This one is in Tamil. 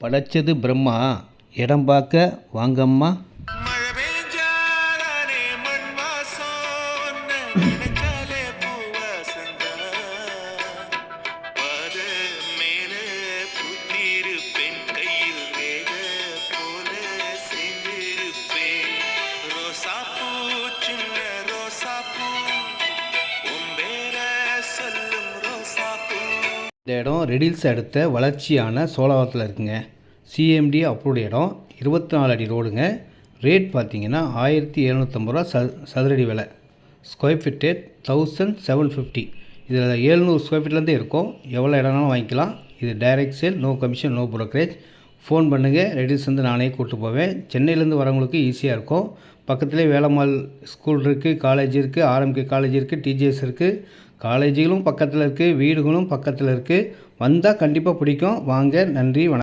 படைச்சது பிரம்மா, இடம் பார்க்க வாங்கம்மா. இந்த இடம் ரெடில்ஸ் அடுத்த வளர்ச்சியான சோழவரத்தில் இருக்குங்க. சிஎம்டி அப்ரூவ்டு இடம், 24 அடி ரோடுங்க. ரேட் பார்த்தீங்கன்னா 1750 ரூபா சதுரடி விலை. Square feet 1750. இதில் 700 ஸ்கொயர் ஃபீட்லேருந்தே இருக்கும். எவ்வளோ இடம்னாலும் வாங்கிக்கலாம். இது direct sale, no commission, no brokerage. Phone பண்ணுங்கள், ரெடில்ஸ் வந்து நானே கூப்பிட்டு போவேன். சென்னையிலேருந்து வரவங்களுக்கு ஈஸியாக இருக்கும். பக்கத்துலேயே வேலம்மாள் ஸ்கூல் இருக்குது, காலேஜ் இருக்குது, ஆர்எம்கே காலேஜ் இருக்குது, டிஜிஎஸ் இருக்குது. காலேஜுகளும் பக்கத்தில் இருக்குது, வீடுகளும் பக்கத்தில் இருக்குது. வந்தால் கண்டிப்பாக பிடிக்கும். வாங்க. நன்றி, வணக்கம்.